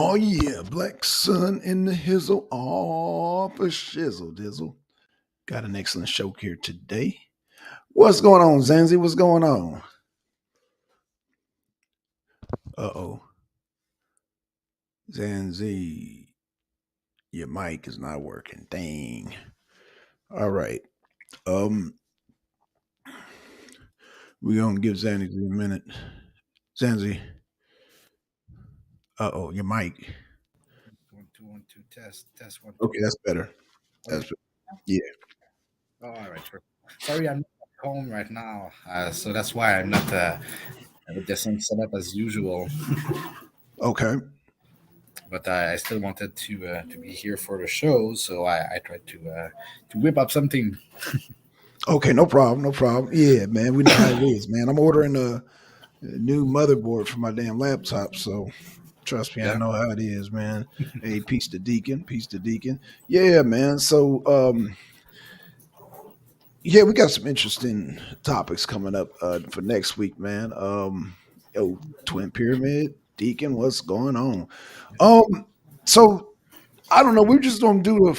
Oh yeah, black sun in the hizzle, all for shizzle dizzle. Got an excellent show here today. What's going on, Zanzi? What's going on? Uh-oh. Zanzi, your mic is not working. Dang. All right. Um, we're gonna give Zanzi a minute. Zanzi, uh-oh, your mic. 1 2 1 2 test 1 2. Okay, that's better. That's Okay. yeah. Oh, all right. Sure. Sorry, I'm not at home right now, so that's why I'm not with the same setup as usual. Okay. But I still wanted to be here for the show, so I tried to whip up something. Okay, no problem, no problem. Yeah, man, we know how it is, man. I'm ordering a new motherboard for my damn laptop, so trust me, I Yeah. know how it is, man. Hey, peace to Deacon, peace to Deacon. Yeah, man. So, yeah, we got some interesting topics coming up for next week, man. Twin Pyramid, Deacon, what's going on? Um, so I don't know. We're just gonna do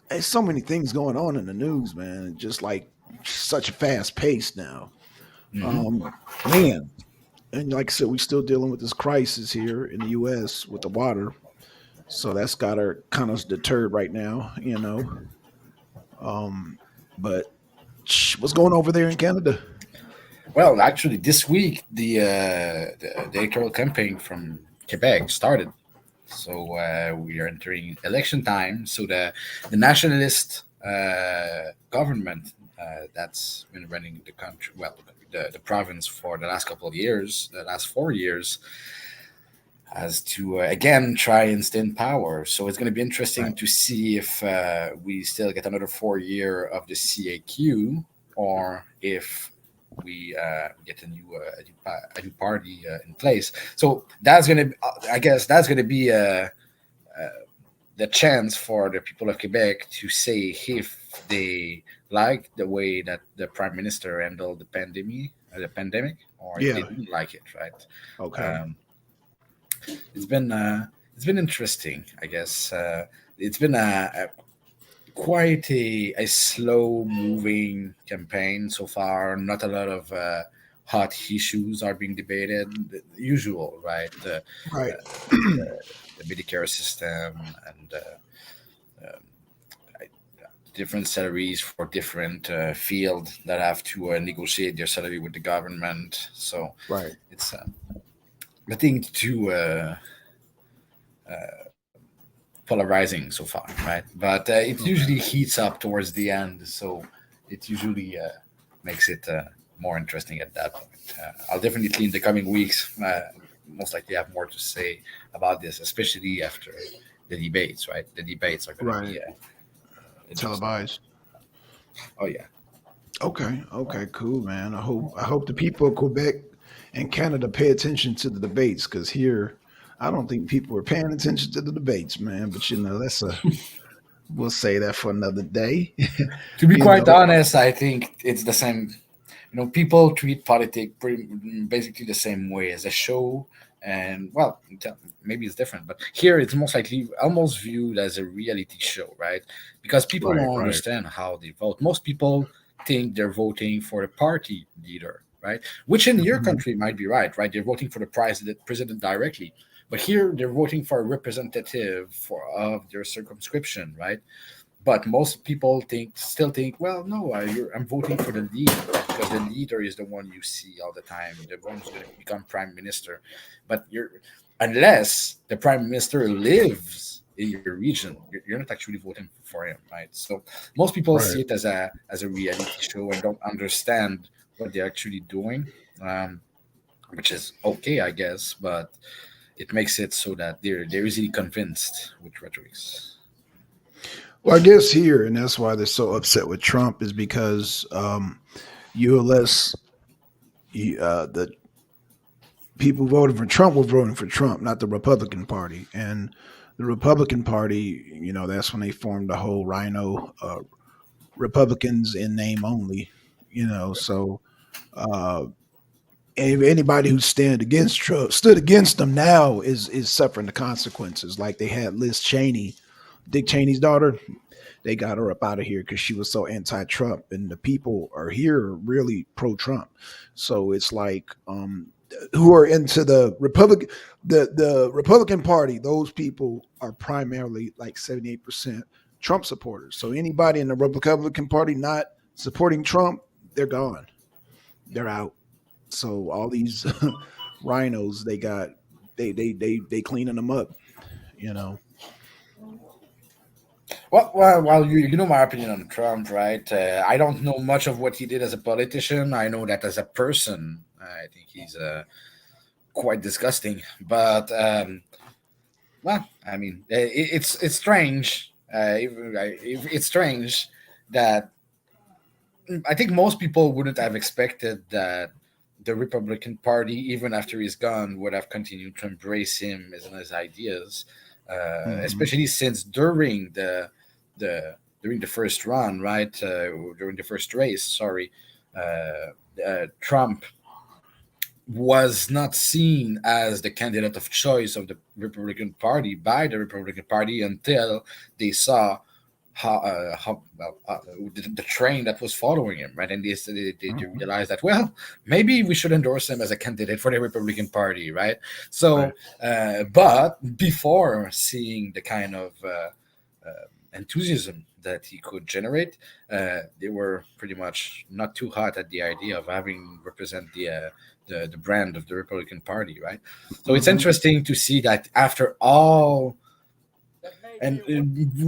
there's so many things going on in the news, man. Just like such a fast pace now. Hmm. Um, man, and like I said, we still dealing with this crisis here in the U.S. with the water, so that's got her kind of deterred right now. Um, but what's going over there in Canada? Well, actually, this week the electoral campaign from Quebec started. So we are entering election time. So the nationalist government that's been running the country, well, the province for the last couple of years, the last 4 years, has to again try and stay in power. So it's going to be interesting Right. to see if we still get another 4 year of the CAQ, or if we get a new party in place. So that's going to, I guess, that's going to be the chance for the people of Quebec to say if they like the way that the prime minister handled the pandemic, or if they Yeah. didn't like it, right? Okay. Um, it's been interesting, I guess. It's been a quite a slow moving campaign so far. Not a lot of hot issues are being debated. The usual, right? Right. The Medicare system and um, I- different salaries for different fields that have to negotiate their salary with the government. So Right. it's nothing too polarizing so far, right? But it usually Okay. heats up towards the end, so it usually makes it more interesting at that point. I'll definitely in the coming weeks most likely have more to say about this, especially after the debates. Right, the debates are going to Right. be interesting. Televised. Oh yeah. Okay. Okay. Cool, man. I hope the people of Quebec and Canada pay attention to the debates because here, I don't think people are paying attention to the debates, man. But that's a we'll say that for another day. To be you quite know. honest, I think it's the same. You know, people treat politics basically the same way as a show, and well, maybe it's different, but here it's most likely almost viewed as a reality show, right? Because people Right. don't Right. understand how they vote. Most people think they're voting for the party leader, right? Which in your Mhm. country might be right, right? They're voting for the president directly, but here they're voting for a representative for of their circumscription, right? But most people still think, well, no, I'm voting for the leader because the leader is the one you see all the time, the one who's going to become prime minister. But you're unless the prime minister lives in your region, you're not actually voting for him, right? So most people Right. see it as a reality show and don't understand what they're actually doing, um, which is okay, I guess, but it makes it so that they're easily convinced with rhetorics. Well, I guess here, and that's why they're so upset with Trump, is because ULS, the people voting for Trump were voting for Trump, not the Republican Party. And the Republican Party, that's when they formed the whole Rhino Republicans in name only. So uh, And anybody who stood against them now is suffering the consequences. Like they had Liz Cheney, Dick Cheney's daughter. They got her up out of here because she was so anti-Trump, and the people are here really pro-Trump. So it's like who are into the Republican Party. Those people are primarily like 78% Trump supporters. So anybody in the Republican Party not supporting Trump, they're gone. They're out. So all these rhinos they got, they cleaning them up. You know. Well, you know my opinion on Trump, right? I don't know much of what he did as a politician. I know that as a person, I think he's quite disgusting. But well, I mean, it's strange. It's strange that I think most people wouldn't have expected that the Republican Party, even after he's gone, would have continued to embrace him and his ideas, Mhm. especially since during the first run, right, during the first race, sorry, Trump was not seen as the candidate of choice of the Republican Party by the Republican Party until they saw how well, the train that was following him, right? And they Mhm. realized that, well, maybe we should endorse him as a candidate for the Republican Party, right? Right. So, but before seeing the kind of enthusiasm that he could generate, they were pretty much not too hot at the idea of having represent the brand of the Republican Party, right? So it's Mhm. interesting to see that after all, and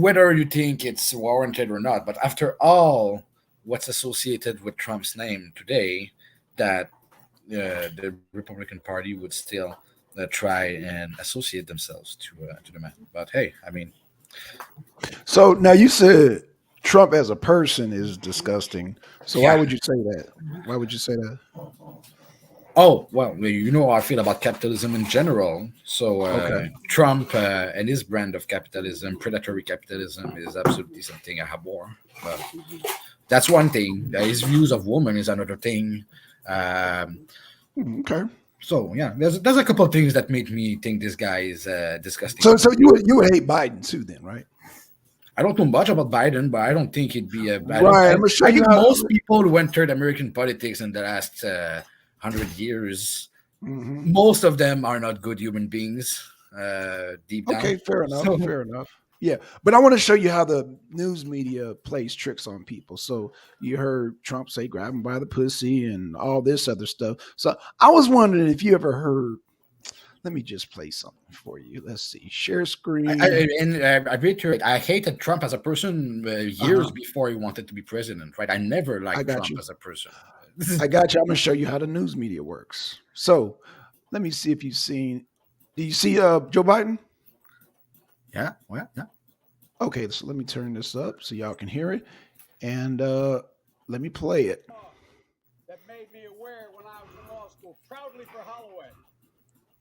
whether you think it's warranted or not, but after all what's associated with Trump's name today, that the Republican Party would still try and associate themselves to the man. But hey, I mean, So now you said Trump as a person is disgusting. So why yeah. would you say that? Why would you say that? Oh, well, you know how I feel about capitalism in general. So Okay. Trump and his brand of capitalism, predatory capitalism, is absolutely something I abhor. But that's one thing. His views of women is another thing. Um, Okay. so yeah, there's a couple of things that made me think this guy is disgusting So human so being. you would hate Biden too then, right? I don't know much about Biden, but I don't think he'd be a. I don't. Right. I'm gonna show I you think how. most people who entered American politics in the last 100 years, Mhm. most of them are not good human beings deep down. Okay, fair enough. So Fair enough. Yeah, but I want to show you how the news media plays tricks on people. So you heard Trump say grab him by the pussy and all this other stuff. So I was wondering if you ever heard. Let me just play something for you. Let's see. Share screen. I reiterate, I hated Trump as a person Uh huh. years before he wanted to be president. Right? I never I liked got Trump you. as a person. I got you. I'm gonna show you how the news media works. So let me see if you've seen. Do you see Joe Biden? Yeah. Well, yeah. Okay, so let me turn this up so y'all can hear it, and let me play it. That made me aware when I was in law school. Proudly for Holloway.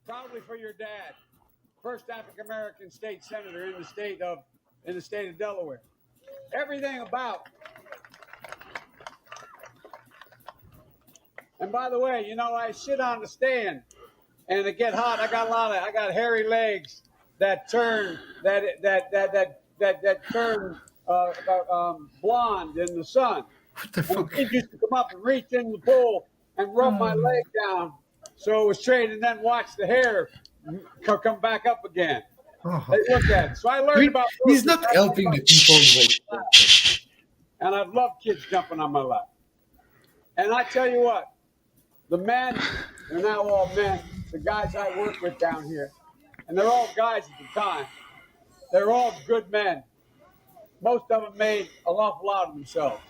Proudly for your dad. First African American state senator in the state of Delaware. Everything about. And by the way, you know, I sit on the stand and it get hot. I got hairy legs that turn that turn blonde in the sun. What the And the fuck? kid used to come up and reach in the pool and rub my leg down so it was straight and then watch the hair come back up again. Oh. They look at it. So I I learned mean, about he's roofies. not helping the people vote for him. And I've loved kids jumping on my lap. And I tell you what, the men, they're now all men, the guys I work with down here, and they're all guys at the time. They're all good men. Most of them made an awful lot of themselves.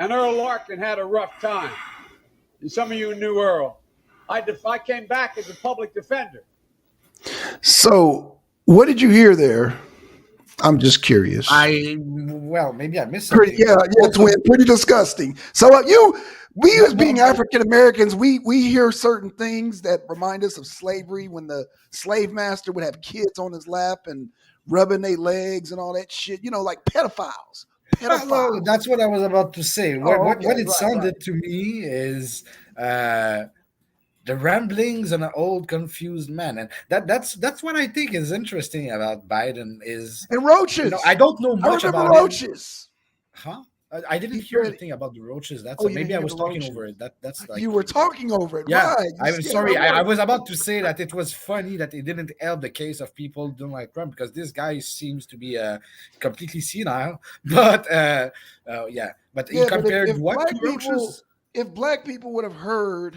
And Earl Larkin had a rough time. And some of you knew Earl. I came back as a public defender. So what did you hear there? I'm just curious. Well, maybe I missed Pretty, something, yeah, but yeah, most of twin, pretty disgusting. So we mo- as mo- being African Americans, we hear certain things that remind us of slavery when the slave master would have kids on his lap and rubbing their legs and all that shit. You know, like pedophiles, well, pedophiles. that's what I was about to say. Oh, What okay, it right, right. sounded to me is uh, the ramblings of an old confused man, and that's what I think is interesting about Biden is, And roaches. I don't know I much remember about him. roaches. Huh? I didn't He hear said, anything about the roaches. That's "Oh, you maybe didn't I hear was the talking roaches. over it. That's like You were talking over it, yeah. right? You I'm skipped sorry. my I word. was about to say that it was funny that it didn't help the case of people don't like Trump because this guy seems to be completely senile. But yeah, but he Yeah, but compared what to roaches? if black people would have heard,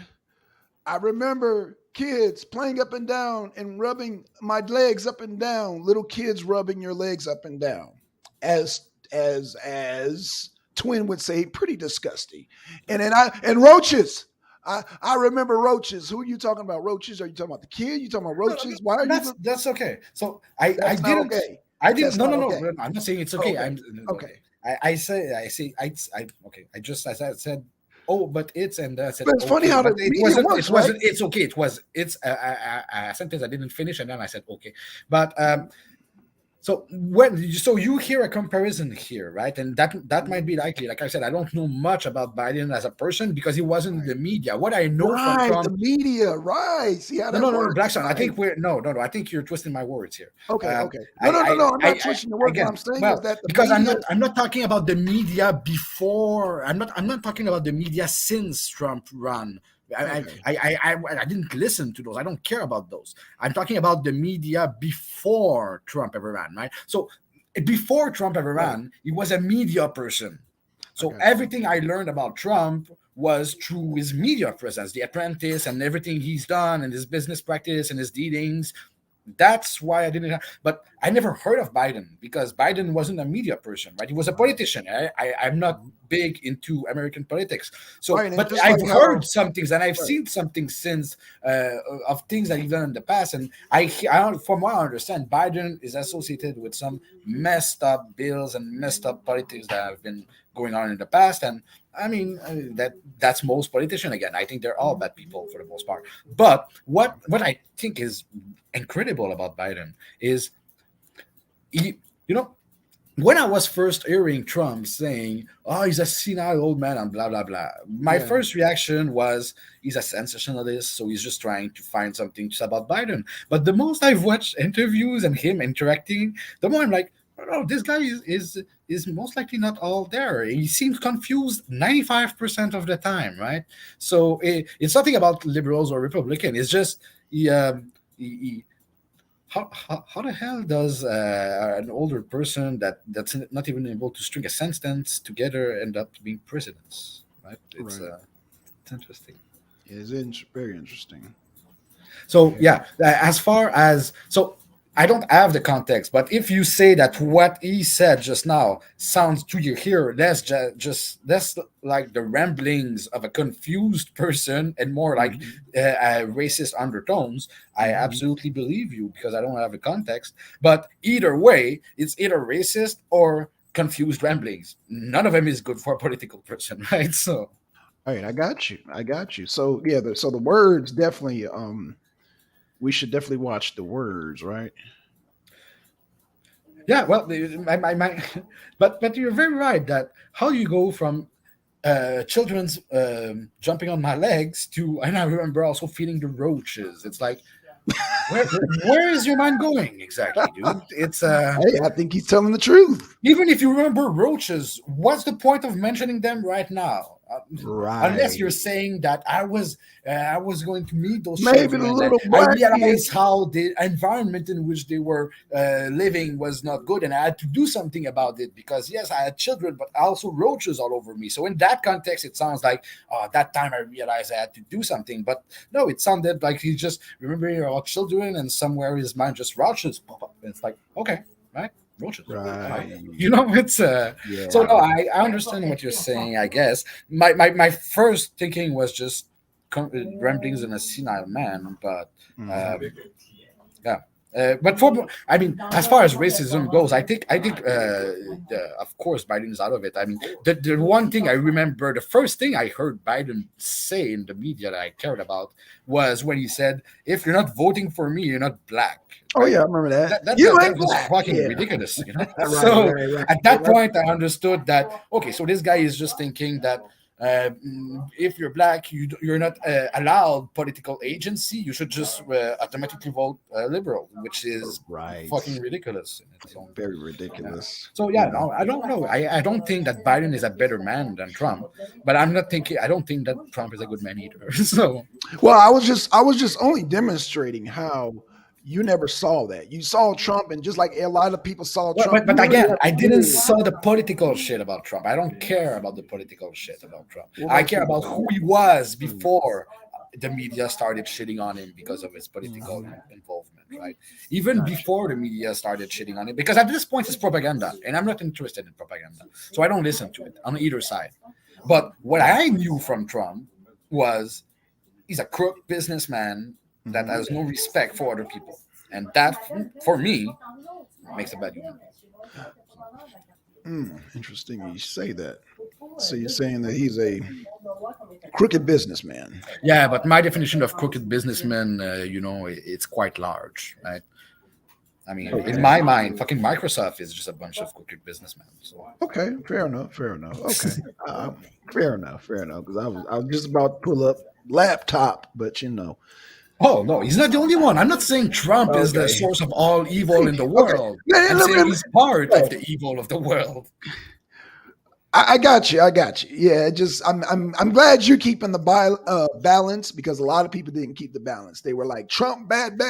I remember kids playing up and down and rubbing my legs up and down, little kids rubbing your legs up and down, as Twin would say, pretty disgusting. And roaches. I remember roaches. Who are you talking about? Roaches? Are you talking about the kid? You talking about No, no, roaches? Why are you? that's okay. So I That's not didn't. okay. I didn't. That's No, not no, no. okay. I'm not saying it's Oh, okay. okay. I'm Okay. I okay. As I said. Oh, but it's and I said But it's funny okay, how but the it media wasn't. works, It right? wasn't. It's okay. It was. It's a sentence I didn't finish, and then I said okay. But so so you hear a comparison here, right? And that might be likely. Like I said, I don't know much about Biden as a person because he wasn't in Right. the media. What I know from Right. The Trump. media. Right. See how No, that no, no, no, works. Blackson. I Right. think we're no. I think you're twisting my words here. Okay. Um, Okay. No. I'm not I twisting the words. What I'm again, saying is well, that the because media. I'm not talking about the media before. I'm not talking about the media since Trump ran. Okay. I didn't listen to those. I don't care about those. I'm talking about the media before Trump ever ran, right? So before Trump ever Right. ran, he was a media person. So Okay. everything I learned about Trump was through his media presence, The Apprentice, and everything he's done, and his business practice, and his dealings. That's why I didn't. But I never heard of Biden because Biden wasn't a media person, right? He was a politician. I'm not big into American politics, so Right. And but just I've like heard how. some things and I've Right. seen some things since of things that he's done in the past. And from what I understand, Biden is associated with some messed up bills and messed up politics that have been going on in the past. And I mean that's most politicians. Again, I think they're all bad people for the most part. But what I think is incredible about Biden is he, when I was first hearing Trump saying, "Oh, he's a senile old man," and blah blah blah, my Yeah. first reaction was he's a sensationalist, so he's just trying to find something to say about Biden. But the most I've watched interviews and him interacting, the more I'm like, oh, this guy is most likely not all there. He seems confused 95% of the time, right? So it's nothing about liberals or Republican. It's just he how the hell does an older person that's not even able to string a sentence together end up being presidents? Right? Right. It's interesting. It's very interesting. So yeah, as far as so. I don't have the context, but if you say that what he said just now sounds to you here, that's like the ramblings of a confused person and more like racist undertones. I absolutely believe you because I don't have the context. But either way, it's either racist or confused ramblings. None of them is good for a political person, right? So, All right. I got you. So yeah. So the words definitely. We should definitely watch the words, right? yeah, well, but you're very right that how you go from children's jumping on my legs to, and I remember also feeling the roaches. It's like, where is your mind going exactly, dude? It's Hey, I think he's telling the truth. even if you remember roaches, what's the point of mentioning them right now? Unless you're Right. saying that I was going to meet those Maybe the children and little I black realized kids. how the environment in which they were living was not good, and I had to do something about it because yes, I had children, but also roaches all over me. So in that context, it sounds like that time I realized I had to do something. But no, it sounded like he's just remembering about children, and somewhere his mind just roaches pop up. And it's like, okay, right, roaches, Right. it's Yeah. so no, I understand what you're saying. I guess my first thinking was just ramblings in a senile man, but yeah. But I mean, as far as racism goes, I think of course Biden is out of it. I mean, the one thing I remember, the first thing I heard Biden say in the media that I cared about was when he said, "If you're not voting for me, you're not black." Oh yeah, I remember that. That You that ain't was black. fucking Yeah. ridiculous, Right. So Right. at that point, I understood that okay, so this guy is just thinking that If you're black, you're not allowed political agency. You should just automatically vote liberal, which is Right. fucking ridiculous in its own. Very Yeah. ridiculous. So yeah, no, I don't know. I don't think that Biden is a better man than Trump, but I don't think that Trump is a good man either. So Well, I was just only demonstrating how you never saw that. You saw Trump, and just like a lot of people saw But, Trump. but, but you again, never I didn't did. saw the political shit about Trump. I don't care about the political shit about Trump. What I about care the- about who he was before the media started shitting on him because of his political involvement, right? Even before the media started shitting on him, because at this point it's propaganda, and I'm not interested in propaganda, so I don't listen to it on either side. But what I knew from Trump was he's a crook businessman that has no respect for other people, and that, for me, makes a bad human. Interesting you say that. So you're saying that he's a crooked businessman. Yeah, but my definition of crooked businessman, it's quite large, right? I mean, in my mind, fucking Microsoft is just a bunch of crooked businessmen. So. Okay, fair enough. Okay, fair enough. Because I was just about to pull up laptop, but Oh no, he's not the only one. I'm not saying Trump is the Okay. source of all evil in the world. Yeah, I'm look, saying he's part yeah. of the evil of the world. I got you. Yeah, I'm glad you're keeping the balance, because a lot of people didn't keep the balance. They were like, Trump, bad,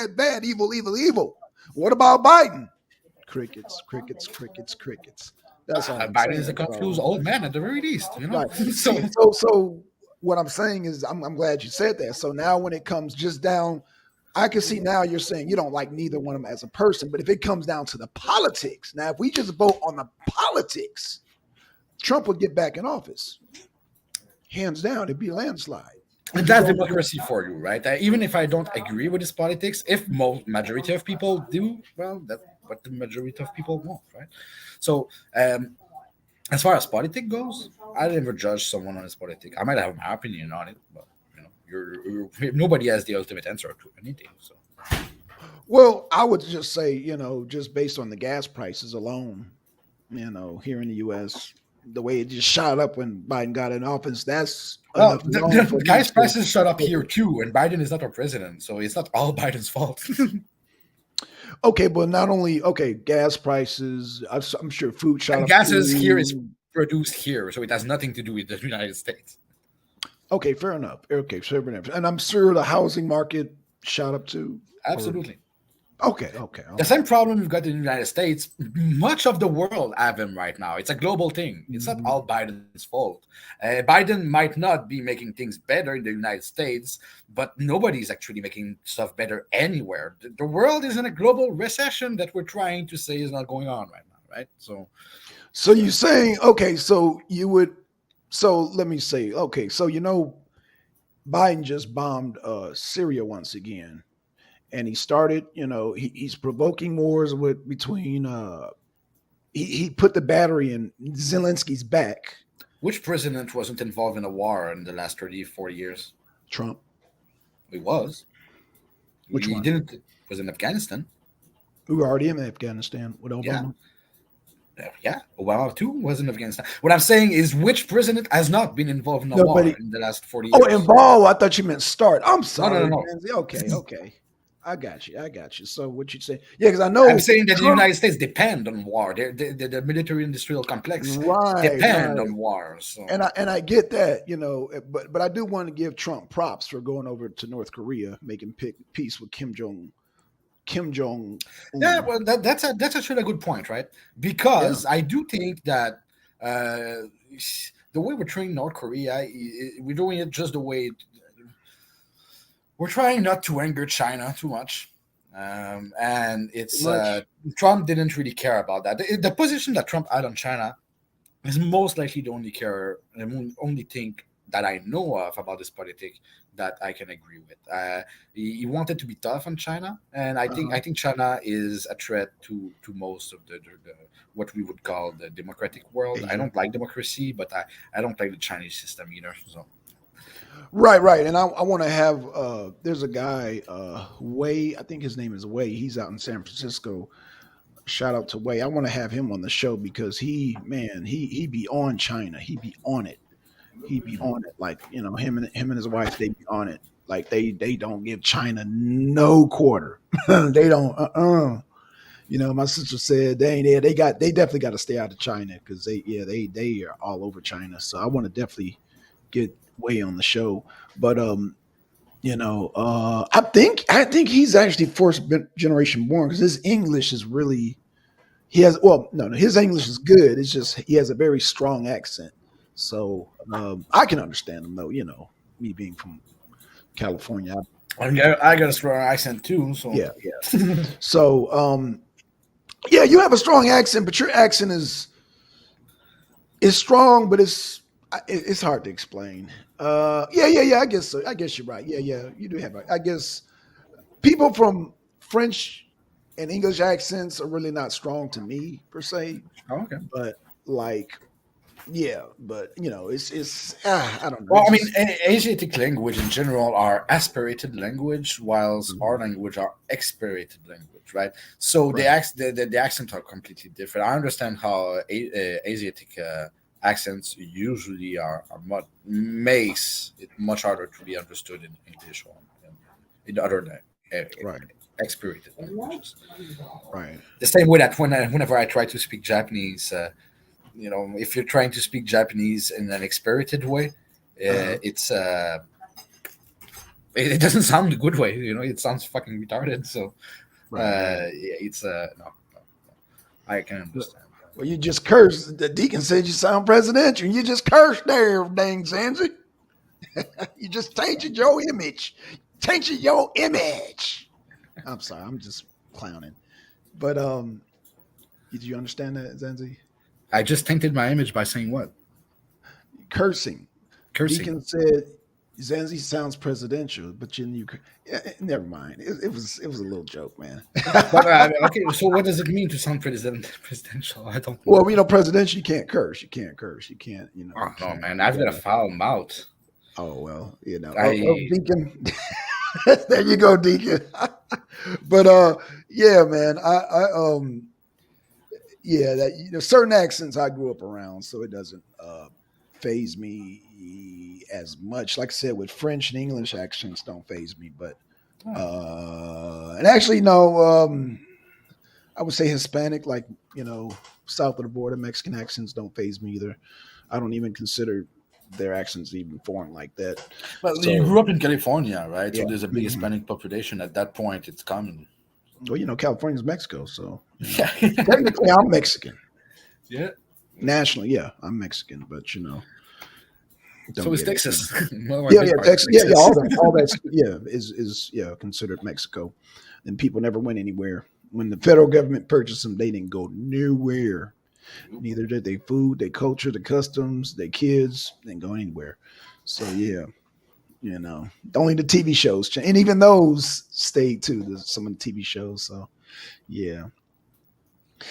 evil. What about Biden? Crickets. That's all. I'm Biden saying, is a confused old man at the very least, Right. So So what I'm saying is, I'm glad you said that. So now when it comes just down, I can see now you're saying you don't like neither one of them as a person, but if it comes down to the politics, now if we just vote on the politics, Trump would get back in office. Hands down, it'd be a landslide. and that's democracy for you, right? Even if I don't agree with his politics, if majority of people do, well, that's what the majority of people want, right? So, as far as politics goes, I never judge someone on his politics. I might have my opinion on it, but nobody has the ultimate answer to anything. So, Well, I would just say, just based on the gas prices alone, here in the U.S., the way it just shot up when Biden got in office, that's well, enough alone for the me gas to- prices shut up here too, and Biden is not our president, so it's not all Biden's fault. Okay, but not only gas prices. I'm sure food shot And up. gases too. here is produced here, so it has nothing to do with the United States. Okay, fair enough. And I'm sure the housing market shot up too. Absolutely. Okay. The same problem we've got in the United States, much of the world have them right now. It's a global thing. It's not all Biden's fault. Biden might not be making things better in the United States, but nobody's actually making stuff better anywhere. The world is in a global recession that we're trying to say is not going on right now, right? So you're saying, okay, so let me say, okay, so Biden just bombed Syria once again. And he started, he's provoking wars between. He put the battery in Zelensky's back. Which president wasn't involved in a war in the last 30, 40 years? Trump. He was. Which he one? Didn't. Was in Afghanistan. We were already in Afghanistan with Obama. Yeah, Obama too was in Afghanistan. What I'm saying is, which president has not been involved in a war in the last 40 years? Oh, involved? I thought you meant start. I'm sorry. No. Okay. I got you. So what you say? Yeah, because I know I'm saying that the United States depend on war. The military-industrial complex depend on war. So. And I get that, but I do want to give Trump props for going over to North Korea, making peace with Kim Jong. Yeah, well, that's actually a good point, right? Because I do think that the way we're treating North Korea, we're doing it just the way. We're trying not to anger China too much. And it's Trump didn't really care about that. The position that Trump had on China is most likely the only thing that I know of about this politic that I can agree with. He wanted to be tough on China, and I think China is a threat to most of the what we would call the democratic world. I don't like democracy, but I don't like the Chinese system either. So. Right. And I want to have, there's a guy, Wei, I think his name is Wei. He's out in San Francisco. Shout out to Wei. I want to have him on the show because he be on China. He be on it. he be on it. Like, him and his wife, they be on it. Like they don't give China no quarter. They don't. My sister said they ain't there. They definitely got to stay out of China because they are all over China. So I want to definitely get way on the show. But I think he's actually first generation born because his English is really he has well no his English is good. It's just he has a very strong accent. So I can understand him though. Me being from California. I got a strong accent too, so Yeah. So yeah, you have a strong accent, but your accent is strong, but it's hard to explain. Yeah. I guess so. I guess you're right. Yeah. You do have. I guess people from French and English accents are really not strong to me per se, Oh, okay. but like, yeah, but it's I don't know. Well, It I mean, just Asiatic language in general are aspirated language, whilst Mhm. our language are expirated language, right? So Right. the accents are completely different. I understand how Asiatic accents usually are much makes it much harder to be understood in English or in other Right. expirated languages. Right. The same way that whenever I try to speak Japanese, if you're trying to speak Japanese in an expirated way, Uh-huh. it doesn't sound a good way. It sounds fucking retarded. So Right. yeah, it's no, I can understand. Well, you just cursed. The deacon said you sound presidential. You just cursed there, dang Zanzi. You just tainted your image. Tainted your image. I'm sorry. I'm just clowning. But did you understand that, Zanzi? I just tainted my image by saying what? Cursing. Cursing. Deacon said Zanzi sounds presidential, but yeah, never mind. It was a little joke, man. But okay, so what does it mean to sound presidential? I don't know. Well, presidential, you can't curse. You can't curse. You can't. Oh You no, can't. man, You I've got a gotta. foul mouth. Oh well, I Deacon. There you go, Deacon. But yeah, man. Yeah, that certain accents I grew up around, so it doesn't phase me as much. Like I said, with French and English accents don't phase me, but and actually no, I would say Hispanic, like south of the border, Mexican accents don't phase me either. I don't even consider their accents even foreign like that. Well, you So grew up in California, right? So yeah. there's a big Mhm. Hispanic population. At that point, it's common. Well, California's Mexico, so Yeah. technically I'm Mexican. Yeah. Nationally, yeah, I'm Mexican, but So don't is get it. Texas. Well, a Yeah, big yeah, part of Texas, yeah, Texas. all that's yeah is considered Mexico, and people never went anywhere. When the federal government purchased them, they didn't go nowhere. Neither did they food, their culture, the customs, their kids didn't go anywhere. So yeah, only the TV shows, and even those stayed too. Some of the TV shows, so yeah.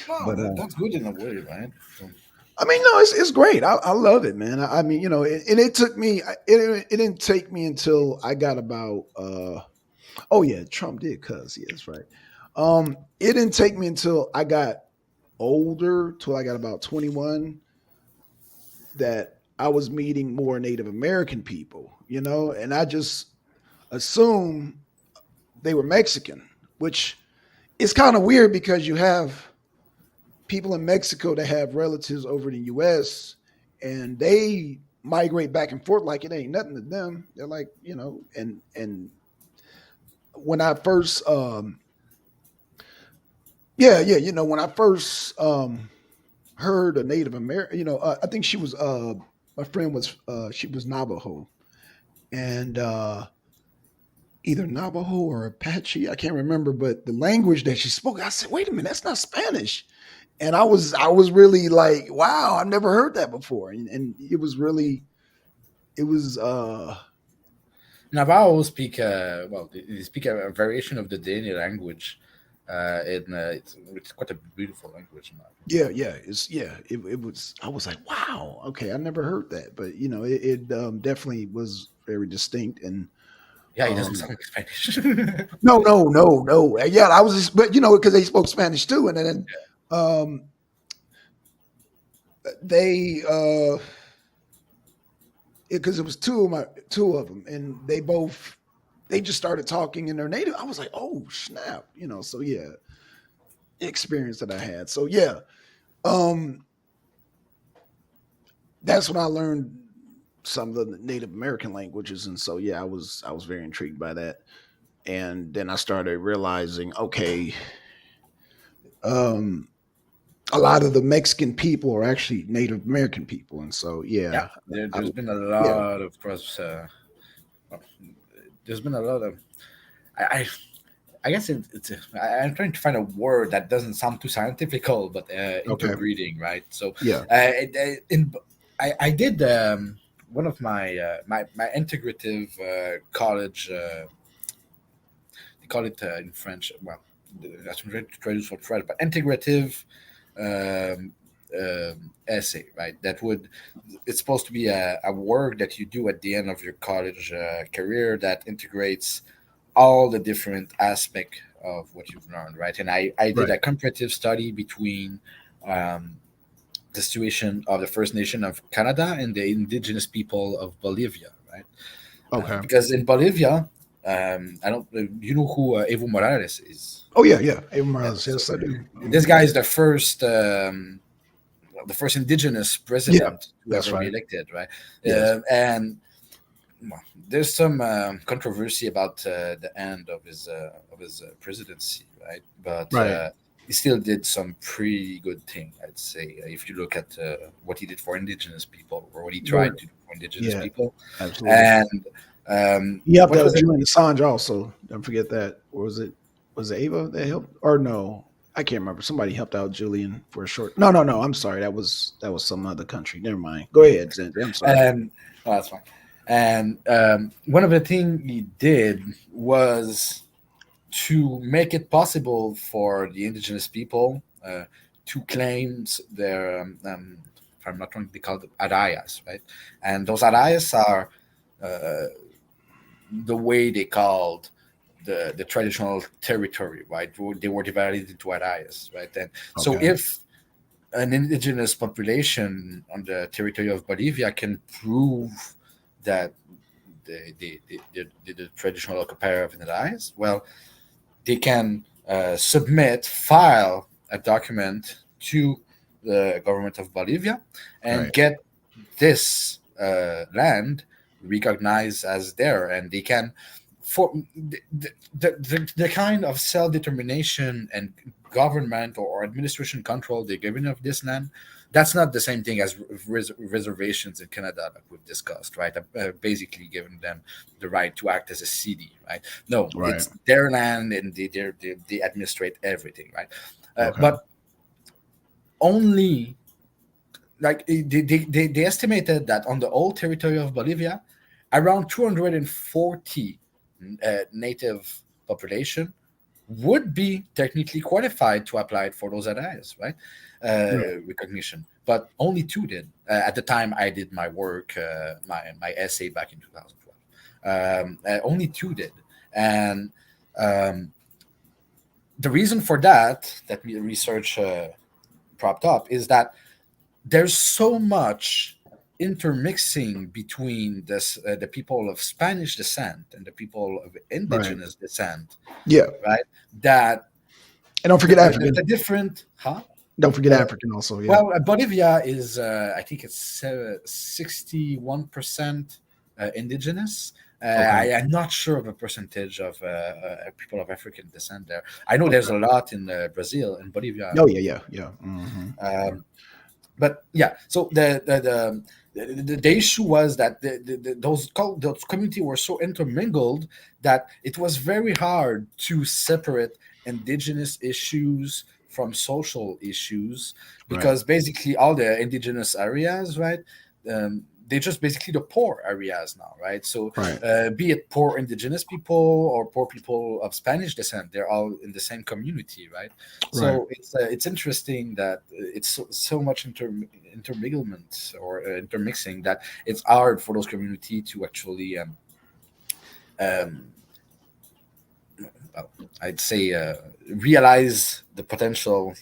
Well, But that's good in a way, right? So, I mean, no, it's great. I love it, man. I mean, and it took me. It didn't take me until I got about. Oh yeah, Trump did cuss. Yeah, that's right. It didn't take me until I got older, till I got about 21, that I was meeting more Native American people. And I just assumed they were Mexican, which is kind of weird because you have people in Mexico that have relatives over in the U.S. and they migrate back and forth like it ain't nothing to them. They're like, and when I first, yeah, when I first heard a Native American, I think she was, my friend was, she was Navajo, and either Navajo or Apache, I can't remember, but the language that she spoke, I said, wait a minute, that's not Spanish. And I was really like, wow, I've never heard that before. And it was really, it was Navajo speak they speak a variation of the Dani language. It's quite a beautiful language. In my opinion. it was, I was like, wow, okay, I never heard that. But it definitely was very distinct. And Yeah, he doesn't um sound like Spanish. no. Yeah, I was just, but because they spoke Spanish too. And then they because it was two of them, and they just started talking in their native. I was like, oh snap, So yeah, experience that I had. So yeah, um, that's when I learned some of the Native American languages, and so yeah, I was very intrigued by that. And then I started realizing, okay, um, a lot of the Mexican people are actually Native American people, and so Yeah, yeah, I, there's been a yeah, lot of cross. Well, there's been a lot of. I I guess I'm trying to find a word that doesn't sound too scientifical, but okay, interbreeding, right? So, yeah, in I did one of my integrative college. They call it in French. Well, that's trying to traduce for French, but integrative um, essay, right? That would it's supposed to be a work that you do at the end of your college career that integrates all the different aspect of what you've learned, right? And I did right, a comparative study between um, the situation of the First Nation of Canada and the indigenous people of Bolivia, right? okay. Because in Bolivia, I don't, you know who Evo Morales is? Oh yeah, yeah. Abraham Yeah, Morales, so yes, I do. this Mhm. guy is the first indigenous Yeah, president to that's ever be right. elected, right? Yes. And well, there's some controversy about the end of his presidency, right? But Right. he still did some pretty good thing, I'd say. If you look at what he did for indigenous people, or what he Right. tried to do for indigenous Yeah, people, absolutely. and He helped what out was it? Julian Assange also. Don't forget that. Or was it Ava that helped? Or no, I can't remember. Somebody helped out Julian for a short. No, no, no. I'm sorry. That was some other country. Never mind. Go ahead, Zen. I'm sorry. And oh, that's fine. And one of the things he did was to make it possible for the indigenous people to claim their, if I'm not wrong, they call them arayas, right? And those arayas are uh, the way they called the traditional territory, right? They were divided into arayas, right? And so Okay. if an indigenous population on the territory of Bolivia can prove that the traditional occupier of the arayas, well, they can file a document to the government of Bolivia and Right. get this land recognized as there, and they can for the kind of self-determination and government or administration control they're given of this land. That's not the same thing as reservations in Canada that we've discussed, right? Basically giving them the right to act as a city, right? No, Right. it's their land and they administrate everything, right? Okay. But only like they estimated that on the old territory of Bolivia, around 240 native population would be technically qualified to apply for those areas, right? Right. Recognition, but only two did. At the time I did my work, my essay back in 2012, only two did, and um, the reason for that research propped up is that there's so much intermixing between the people of Spanish descent and the people of Right. indigenous descent, Yeah. right? That And don't the, forget the, the, African. the different, huh? Don't forget Uh, African also. Yeah. well, Bolivia is, I think it's 61% indigenous. Okay. I'm not sure of a percentage of people of African descent there. I know there's Okay. a lot in Brazil and Bolivia. Oh yeah. Yeah. Yeah. Um, but yeah, so the issue was that those communities were so intermingled that it was very hard to separate indigenous issues from social issues, Right. because basically all the indigenous areas, right, they're just basically the poor areas now, right? So Right. be it poor indigenous people or poor people of Spanish descent, they're all in the same community, right? Right. So it's interesting that it's so much interminglement or intermixing that it's hard for those community to actually um, well, I'd say realize the potential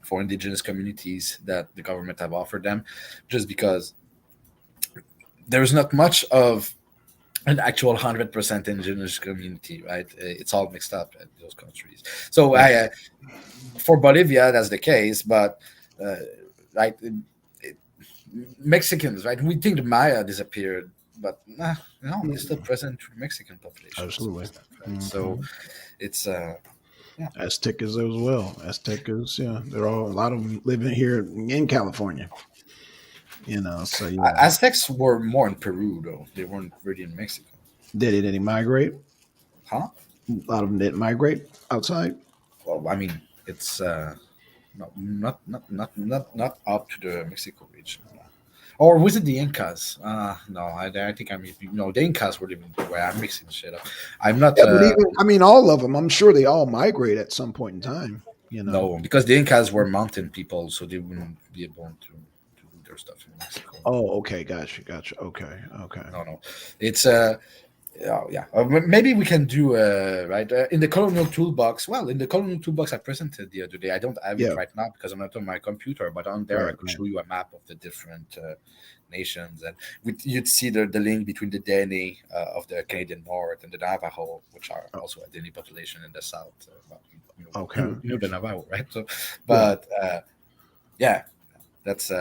for indigenous communities that the government have offered them, just because there's not much of an actual 100% indigenous community, right? It's all mixed up in those countries. So for Bolivia, that's the case, but right, Mexicans, right? We think the Maya disappeared, but no, it's still present to the Mexican population. Absolutely. Right? So it's Aztecas as well. Aztecas, yeah, they're all a lot of them living here in California. So yeah. Aztecs were more in Peru, though. They weren't really in Mexico. Did any migrate? Huh? A lot of them didn't migrate outside. Well, I mean, it's not up to the Mexico region. Or was it the Incas? No, I think I'm the Incas were living where I'm mixing shit up. I'm not. Yeah, but even all of them. I'm sure they all migrate at some point in time. No, because the Incas were mountain people, so they wouldn't be able to do their stuff in Mexico. Oh, okay, gotcha. Okay. No, it's maybe we can do right in the colonial toolbox. Well, in the colonial toolbox I presented the other day, I don't have it right now because I'm not on my computer, but on there I could show you a map of the different nations, and you'd see the link between the Dene of the Canadian North and the Navajo, which are also a Dene population in the South. Okay, the Navajo, right? So, but that's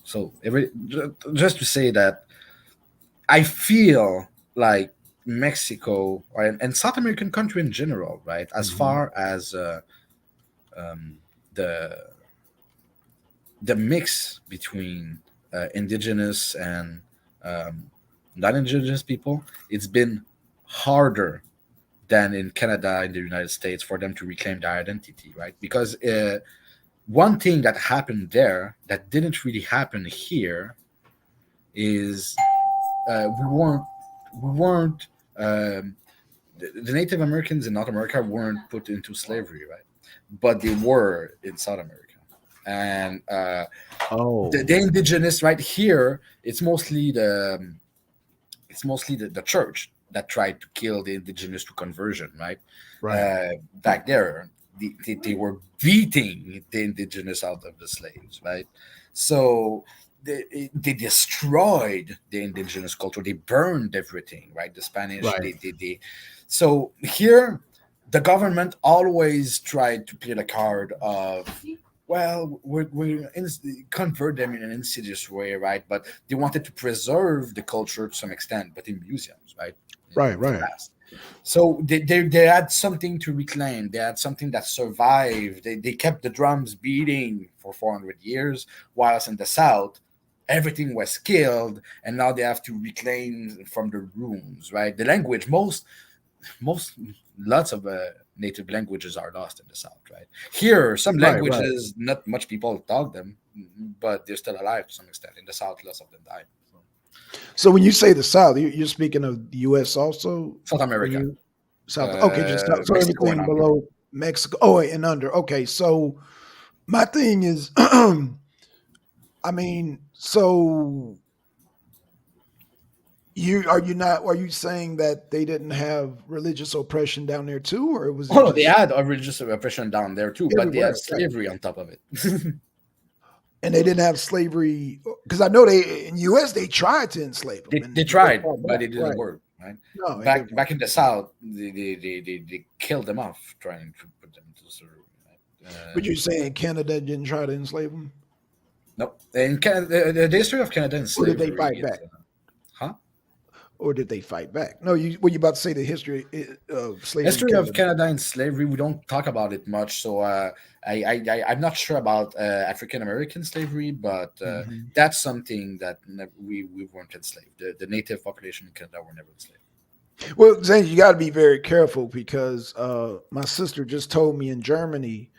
so just to say that I feel like Mexico and South American country in general, right? As far as the mix between indigenous and non-indigenous people, it's been harder than in Canada and the United States for them to reclaim their identity, right? Because one thing that happened there that didn't really happen here is we weren't the Native Americans in North America weren't put into slavery, right? But they were in South America. And the indigenous right here, it's mostly the church that tried to kill the indigenous to conversion, right? Back there, they were beating the indigenous out of the slaves, right? So they destroyed the indigenous culture. They burned everything, right? The Spanish, they so here the government always tried to play the card of, well, we're convert them in an insidious way, right? But they wanted to preserve the culture to some extent, but in museums, right? Right. So they had something to reclaim. They had something that survived. They kept the drums beating for 400 years, whilst in the South, everything was killed, and now they have to reclaim from the ruins, right? The language, lots of native languages are lost in the South, right? Here, some languages, not much people talk them, but they're still alive to some extent. In the South, lots of them died. So when you say the South, you're speaking of the U.S. also? South America. Just so everything below Mexico. Oh, and under. Okay, so my thing is, I mean, so are you saying that they didn't have religious oppression down there too, or was it no, they had a religious oppression down there too, but they had slavery on top of it. And they didn't have slavery because I know in the U.S. they tried to enslave them. They tried, but it didn't work. Right? No, back in the South, they killed them off trying to put them to slavery. Right? But you're saying Canada didn't try to enslave them? Nope. In Canada, the history of Canada and slavery. Or did they fight back? Or did they fight back? No, were you about to say the history of slavery? History of Canada and slavery, we don't talk about it much. So I'm not sure about African American slavery, but that's something that we weren't enslaved. The native population in Canada were never enslaved. Well, Zane, you got to be very careful because my sister just told me in Germany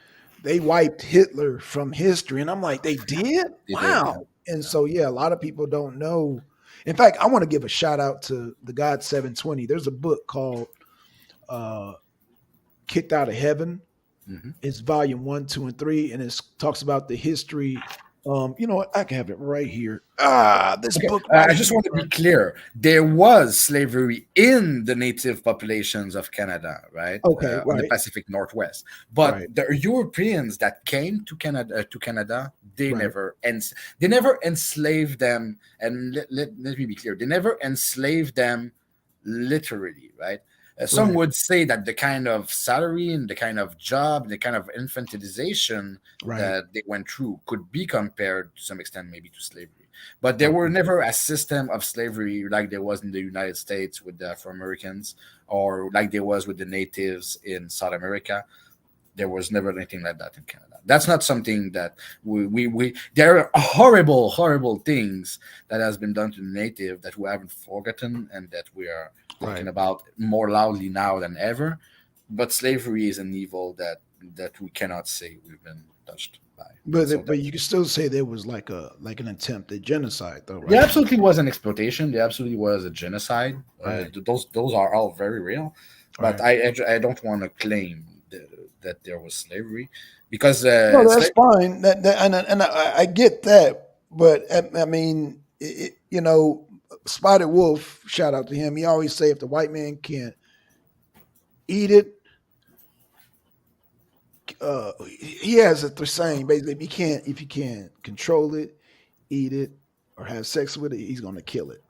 they wiped Hitler from history, and I'm like, they did? Wow. And so, a lot of people don't know. In fact, I want to give a shout out to the God 720. There's a book called Kicked Out of Heaven. It's volume 1, 2, and 3, and it talks about the history You know what? I can have it right here. This Okay, book I right just want to be here. clear. There was slavery in the native populations of Canada, right, Okay, on the right, Pacific Northwest. But right, the Europeans that came to Canada, right, they never enslaved them. And let me be clear, they never enslaved them literally, right? Some right, would say that the kind of salary and the kind of job, the kind of infantilization right. that they went through could be compared to some extent maybe to slavery. But there were Okay, never a system of slavery like there was in the United States with the Afro Americans or like there was with the natives in South America. There was never anything like that in Canada. That's not something that we there are horrible things that has been done to the native that we haven't forgotten and that we are talking right. about more loudly now than ever. But slavery is an evil that we cannot say we've been touched by. So But that's you can still say there was like an attempt at genocide, though, there right? absolutely was an exploitation. There absolutely was a genocide. Right, Those are all very real. But right. I don't want to claim that there was slavery because No, that's fine. And I get that, but I mean, you know, Spotted Wolf. Shout out to him. He always say if the white man can't eat it, he has a saying basically if you can't control it, eat it, or have sex with it, he's going to kill it.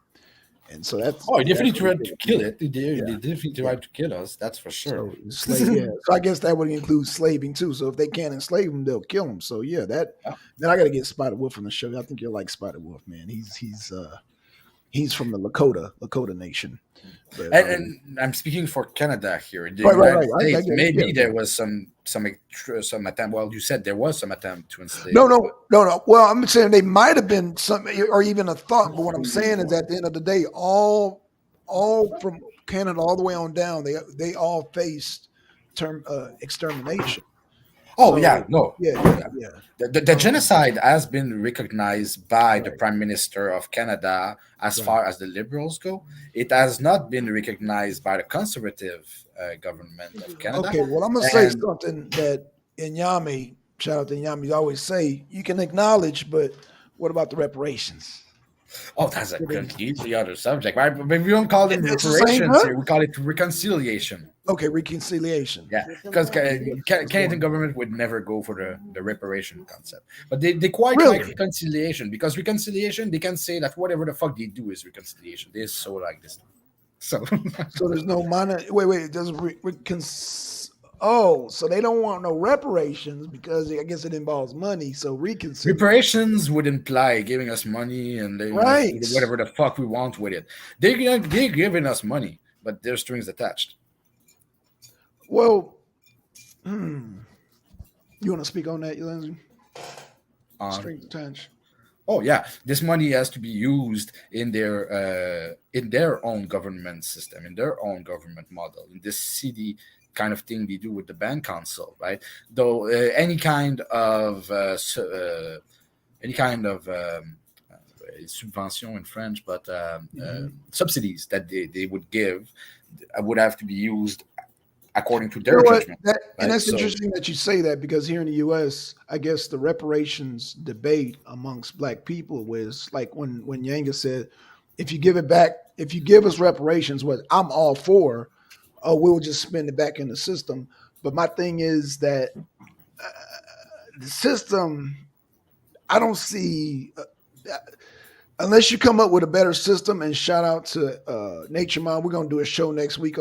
And so Oh, he that's definitely what he tried did. to kill Yeah, it. They yeah, definitely yeah. tried to kill us. That's for sure. So slave, yeah. So I guess that would include slaving too. So if they can't enslave him, they'll kill him. So yeah, that. Yeah. Then I got to get Spotted Wolf on the show. I think you'll like Spotted Wolf, man. He's from the Lakota Nation. But And I'm speaking for Canada here. In the right. United I States, get it. Yeah, maybe yeah. there was some attempt. Well, you said there was some attempt to No, enslave. no, no, no. Well, I'm saying they might have been some, or even a thought. But what I'm saying is, at the end of the day, all from Canada all the way on down, they all faced term extermination. Oh yeah, So no. yeah, Oh yeah, yeah. yeah. The genocide has been recognized by the Right, Prime Minister of Canada as right. far as the Liberals go. It has not been recognized by the Conservative government of Canada. Okay, well, I'm gonna say And something that Inyami, shout out to Inyami, always say you can acknowledge, but what about the reparations? oh, that's a Did they- completely other subject, right? But we don't call them It's the same, reparations huh? here. We call it reconciliation. Okay, reconciliation. Yeah, because That's Canadian one. government would never go for the reparation concept, but they quite like Really? reconciliation because reconciliation they can say that whatever the fuck they do is reconciliation. They're so like this. So So there's no money. Wait. It doesn't oh, so they don't want no reparations because I guess it involves money. So reconciliation. reparations would imply giving us money and letting us do Right. whatever the fuck we want with it. They're giving us money, but there's strings attached. Well, you want to speak on that, Lindsay? On Straight attached. Oh yeah, this money has to be used in their own government system, in their own government model, in this CD kind of thing they do with the band council, right? Though any kind of subvention in French, but subsidies that they would give would have to be used according to You know their what? judgment, And right? that's So interesting that you say that because here in the U.S., I guess the reparations debate amongst Black people was like when Yanga said, "If you give it back, if you give us reparations, what I'm all for, we'll just spend it back in the system." But my thing is that the system, I don't see. Unless you come up with a better system, and shout out to Nature Mom, we're gonna do a show next week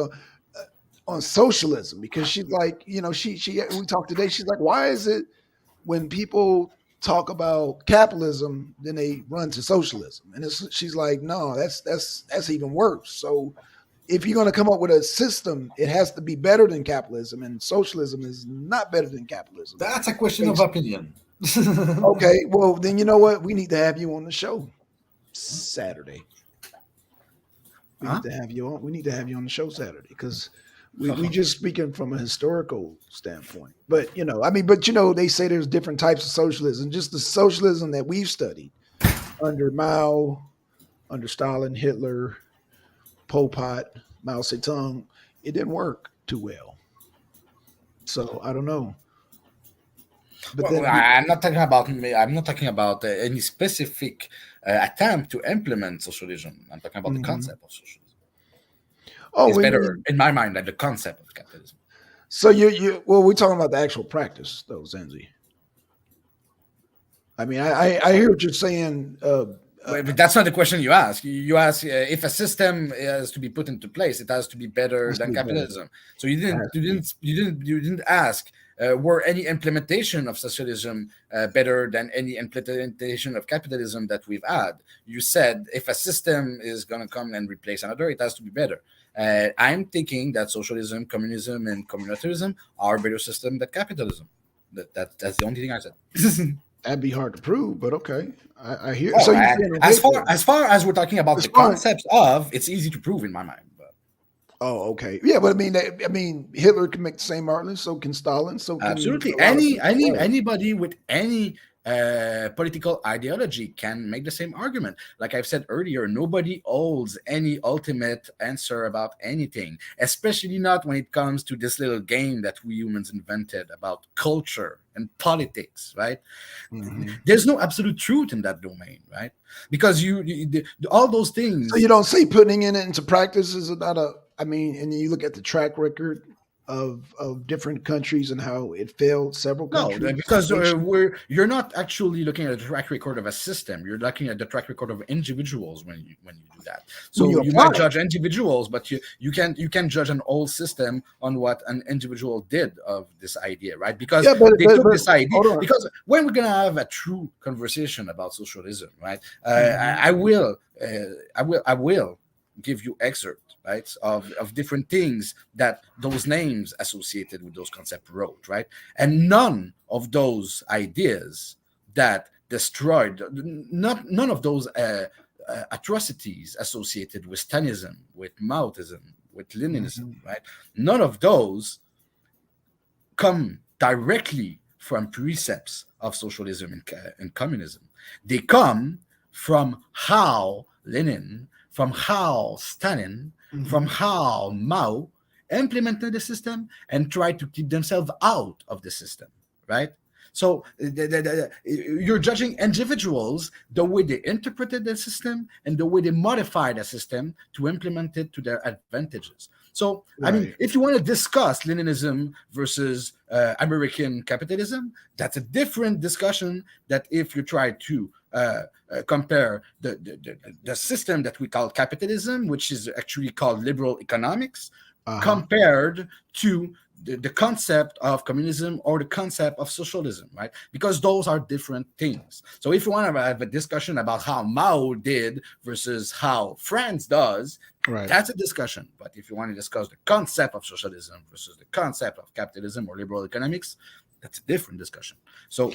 on socialism because she's like, she we talked today. She's like, why is it when people talk about capitalism, then they run to socialism? And she's like, no, that's even worse. So if you're going to come up with a system, it has to be better than capitalism, and socialism is not better than capitalism. that's a question of Basically. opinion. Okay, well then you know what? We need to have you on the show Saturday. We Huh? need to have you on. We need to have you on the show Saturday because we just speaking from a historical standpoint. But they say there's different types of socialism. Just the socialism that we've studied under Mao, under Stalin, Hitler, Pol Pot, Mao Zedong, it didn't work too well. So I don't know. But Well, then, I'm not talking about any specific attempt to implement socialism. I'm talking about the Mhm. concept of socialism. Oh, It's we better mean in my mind than the concept of capitalism. so you well, we're talking about the actual practice though, Zenzi. I mean, I hear what you're saying. But that's not the question you ask. You ask if a system is to be put into place, it has to be better Has to than be better. capitalism. So you It didn't, has you to be. didn't, you didn't, you didn't ask were any implementation of socialism better than any implementation of capitalism that we've had. You said if a system is going to come and replace another, it has to be better. I'm thinking that socialism, communism, and communitarism are better system than capitalism. That's the only thing I said. That'd be hard to prove, but okay. I hear. Oh, So you're saying okay? as far as we're talking about As the far concepts of, it's easy to prove in my mind. But Oh, okay. Yeah, but I mean, Hitler can make the same argument. So can Stalin. So can absolutely, a lot of people. Right. anybody with any political ideology can make the same argument. Like I've said earlier, nobody holds any ultimate answer about anything, especially not when it comes to this little game that we humans invented about culture and politics, right? Mhm. There's no absolute truth in that domain, right? Because all those So things. you don't see putting it into practice is not a. I mean, and you look at the track record of different countries and how it failed several No, countries. because Nations. you're not actually looking at the track record of a system. You're looking at the track record of individuals when you do that. When So you you apply might it. judge individuals, but you can judge an old system on what an individual did of this idea, right? Because Yeah, they took but this idea. hold on. Because when we're gonna have a true conversation about socialism, right? Mhm. I will give you excerpts, right, of different things that those names associated with those concepts wrote, right? And none of those ideas that destroyed, none of those atrocities associated with Stalinism, with Maoism, with Leninism, Mhm. right? None of those come directly from precepts of socialism and communism. They come from how Lenin, from how Stalin, from Mhm. how Mao implemented the system and tried to keep themselves out of the system, right? So you're judging individuals the way they interpreted the system and the way they modified the system to implement it to their advantages. So, I mean, Right. if you want to discuss Leninism versus American capitalism, that's a different discussion. That if you try to compare the system that we call capitalism, which is actually called liberal economics, Uh-huh. compared to the concept of communism or the concept of socialism, right? Because those are different things. So if you want to have a discussion about how Mao did versus how France does, Right. that's a discussion. But if you want to discuss the concept of socialism versus the concept of capitalism or liberal economics, that's a different discussion. So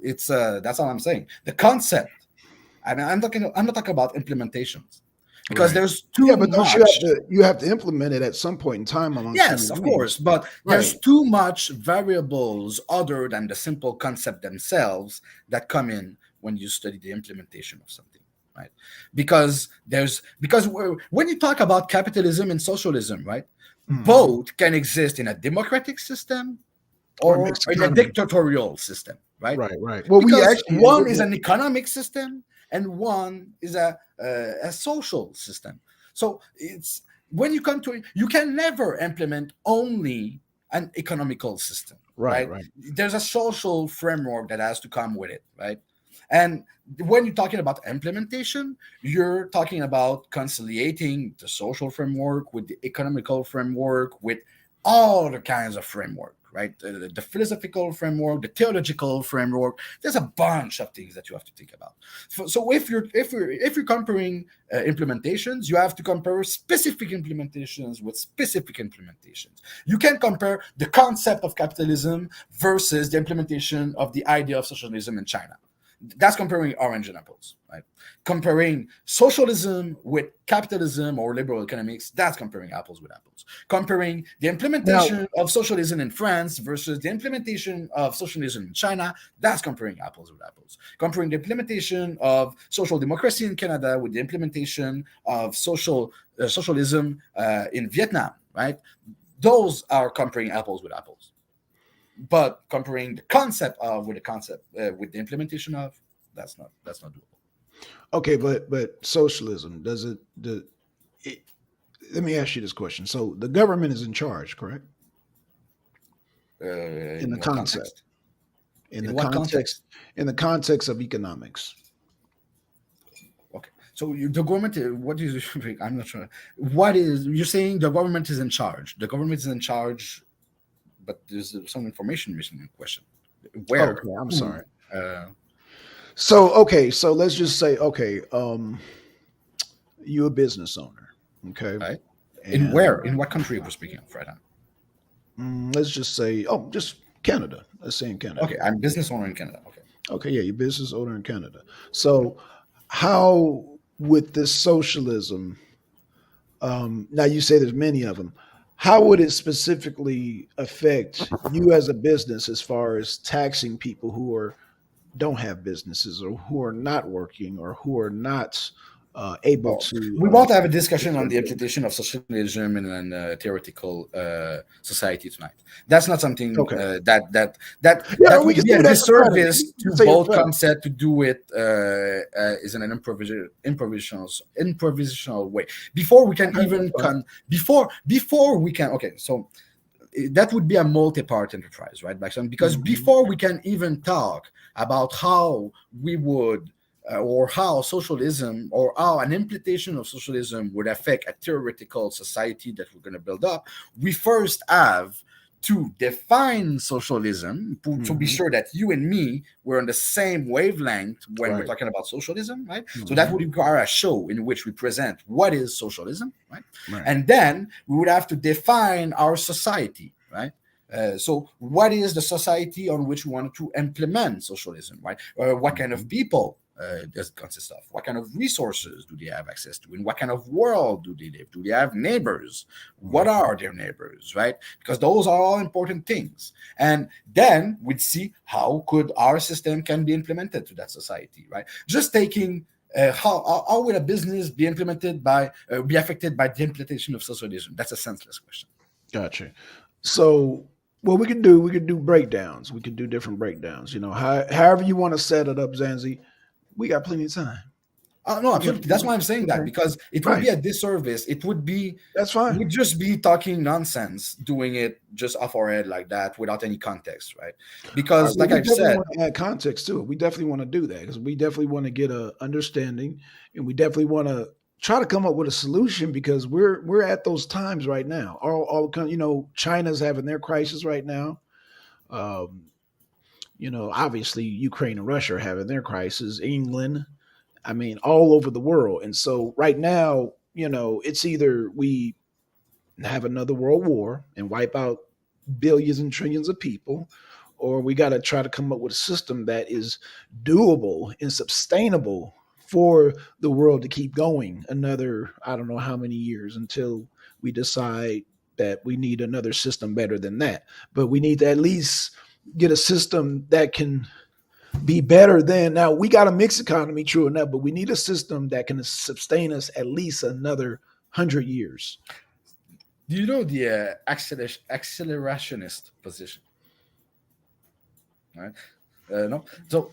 it's that's all I'm saying. The concept. I mean, I'm not talking about implementations because Right. there's Yeah, too but don't much. you have to implement it at some point in time amongst Yes, human of beings. course, but Right. there's too much variables other than the simple concept themselves that come in when you study the implementation of something, right? When you talk about capitalism and socialism, right, Mhm. both can exist in a democratic system Or or mixed in a economy. dictatorial system, right? Right, right. Well, we Because actually one is an economic system and one is a social system. So it's when you come to it, you can never implement only an economical system, right, right? right. There's a social framework that has to come with it, right? And when you're talking about implementation, you're talking about conciliating the social framework with the economical framework, with all the kinds of framework, right? The philosophical framework, the theological framework. There's a bunch of things that you have to think about. So if you're comparing implementations, you have to compare specific implementations with specific implementations. You can compare the concept of capitalism versus the implementation of the idea of socialism in China. That's comparing orange and apples, right? Comparing socialism with capitalism or liberal economics, that's comparing apples with apples. Comparing the Now, implementation of socialism in France versus the implementation of socialism in China, that's comparing apples with apples. Comparing the implementation of social democracy in Canada with the implementation of socialism in Vietnam, right? Those are comparing apples with apples. But comparing the concept of with the concept with the implementation of, that's not doable. Okay, but socialism does it? Let me ask you this question. So the government is in charge, correct? In In the what concept, context? in the In what context, context? in the context of economics. Okay. So the government, what is? I'm not sure. What is you're saying? The government is in charge. The government is in charge, but there's some information missing in question. Where? Okay, I'm Who? sorry. Uh, So okay, so let's just say okay, you a business owner, okay, right? In and where? In what country we're speaking of right now? let's just say just Canada. Let's say in Canada. Okay, I'm business owner in Canada. Okay. Okay, yeah, your business owner in Canada. So how with this socialism? Now you say there's many of them. How would it specifically affect you as a business as far as taxing people who are don't have businesses or who are not working or who are not able Well, to we want to have a pay discussion their on the bills? implication of socialism in a theoretical society tonight. That's not something Okay, yeah, that we would can be a do that for Friday. disservice We can to say it both Friday. concepts to do it is in an improvisational way. Before we can Okay, that's even fine. before we can okay, so that would be a multi-part enterprise, right, Blackson? Because Mhm. before we can even talk about how we would or how socialism or how an implementation of socialism would affect a theoretical society that we're going to build up, we first have to define socialism to be Mhm. sure that you and me were on the same wavelength when we're Right. talking about socialism, right? So that Mhm. would require a show in which we present what is socialism, right? Right. And then we would have to define our society, right? So what is the society on which we want to implement socialism, right? What kind of Mhm. people does it consist of? What kind of resources do they have access to? In what kind of world do they live? Do they have neighbors? What Mhm. are their neighbors, right? Because those are all important things. And then we'd see how could our system can be implemented to that society, right? Just taking how would a business be implemented by be affected by the implementation of socialism? That's a senseless question. Gotcha. So what we could do breakdowns. We could do different breakdowns. However you want to set it up, Zanzi. We got plenty of time. No, We got absolutely. That's plenty. why I'm saying that Okay. because it would Right. be a disservice. It would be That's fine. we'd just be talking nonsense, doing it just off our head like that without any context, right? All right. Because, Well, like we I've definitely said, want to add context to it. We definitely want to do that because we definitely want to get a understanding, and we definitely want to try to come up with a solution because we're at those times right now. China's having their crisis right now. Um, obviously Ukraine and Russia are having their crisis. England, I mean, all over the world. And so right now, it's either we have another world war and wipe out billions and trillions of people, or we got to try to come up with a system that is doable and sustainable for the world to keep going another, I don't know how many years until we decide that we need another system better than that. But we need to at least get a system that can be better than now. We got a mixed economy, true enough, but we need a system that can sustain us at least another 100 years. do you know the accelerationist position, right? No, so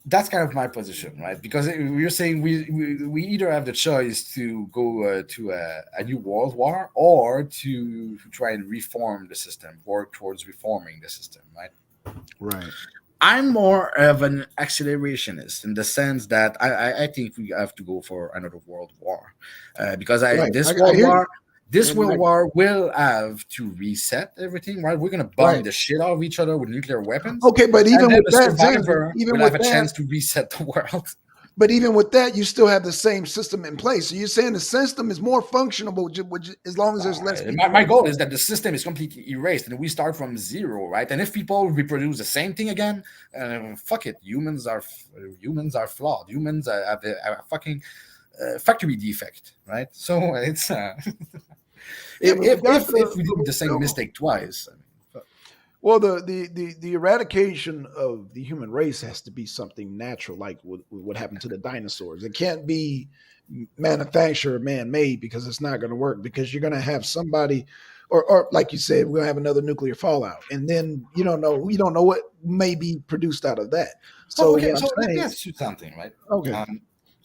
that's kind of my position, right? Because we're saying we either have the choice to go to a new world war or to try and reform the system, work towards reforming the system, right? Right. I'm more of an accelerationist in the sense that I think we have to go for another world war because Right. this I world hear you. war this And world war will have to reset everything, right? We're gonna bomb right. the shit out of each other with nuclear weapons, Okay, but and even then with the that, Zanzi, survivor will have a chance to reset the world. even with that, you still have the same system in place. So you're saying the system is more functional as long as there's less My, people my on it. goal is that the system is completely erased and we start from zero, right? And if people reproduce the same thing again, fuck it. Humans are flawed. Humans have a fucking factory defect, right? So it's Yeah, but we got if we but did we the same still mistake twice, I mean, well the eradication of the human race has to be something natural, like what happened to the dinosaurs. It can't be manufactured, man made, because it's not going to work. Because you're going to have somebody or like you said, we're gonna have another nuclear fallout, and then you don't know what may be produced out of that. Oh, So okay. what So I'm let me saying, ask you something, right? okay,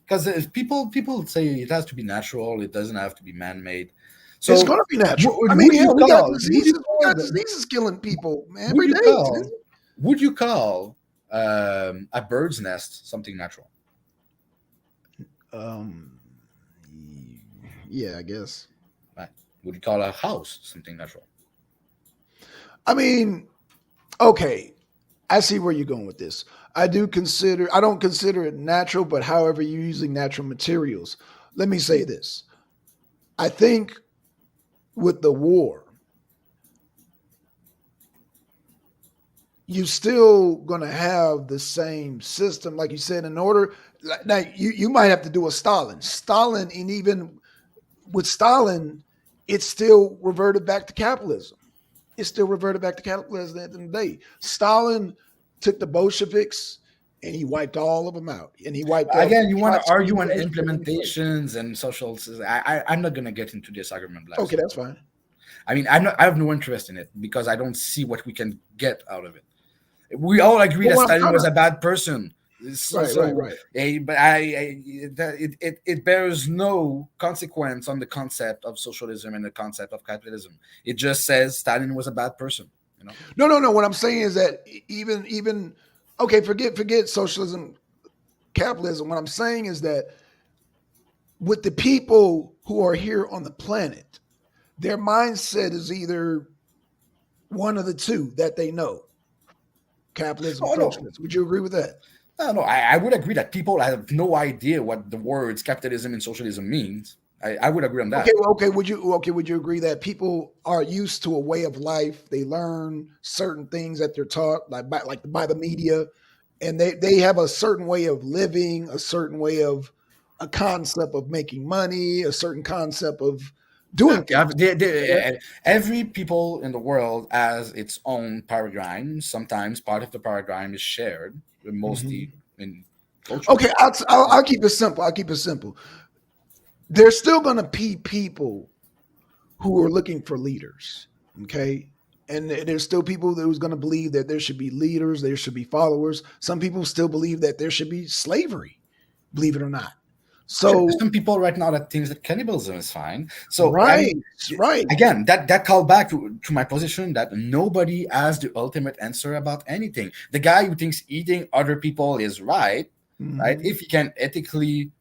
Because people say it has to be natural, it doesn't have to be man-made. it's So gonna be natural. I mean, would you hell, we got call would diseases. you We call got the, diseases killing people would every you day. call would you call a bird's nest something natural? Um, yeah, I guess. Right? Would you call a house something natural? I mean, okay, I see where you're going with this. I don't consider it natural, but however you're using natural materials. Let me say this. I think with the war, you still gonna have the same system, like you said, in order now you might have to do a Stalin. Stalin, and even with Stalin, it still reverted back to capitalism. It still reverted back to capitalism at the end of the day. Stalin took the Bolsheviks and he wiped all of them out. And he wiped out Again, you want to Trotsky, argue on Khrushchev, anybody. implementations and social. I'm not going to get into this argument, Okay, Blackson. that's fine. I mean, I have no interest in it because I don't see what we can get out of it. We all agree Well, that what I'm Stalin trying was to a bad person. So, so right. but it bears no consequence on the concept of socialism and the concept of capitalism. It just says Stalin was a bad person. You know. No. What I'm saying is that even okay, forget socialism, capitalism. What I'm saying is that with the people who are here on the planet, their mindset is either one of the two that they know, capitalism, Oh no, socialism. Would you agree with that? no. I would agree that people have no idea what the words capitalism and socialism means. I would agree on Okay, that. well, would you agree that people are used to a way of life? They learn certain things that they're taught, by the media, and they have a certain way of living, a certain way of a concept of making money, a certain concept of doing Yeah, things. Correct? every people in the world has its own paradigm. Sometimes part of the paradigm is shared, mostly Mhm. in culture. Okay, I'll keep it simple. I'll keep it simple. There's still going to be people who are looking for leaders. Okay. And there's still people who's going to believe that there should be leaders, there should be followers. Some people still believe that there should be slavery, believe it or not. Yeah, there's So, some people right now that thinks that cannibalism is fine. So I right, mean, right. again, that call back to my position that nobody has the ultimate answer about anything. The guy who thinks eating other people is right, right? Mhm. If he can ethically,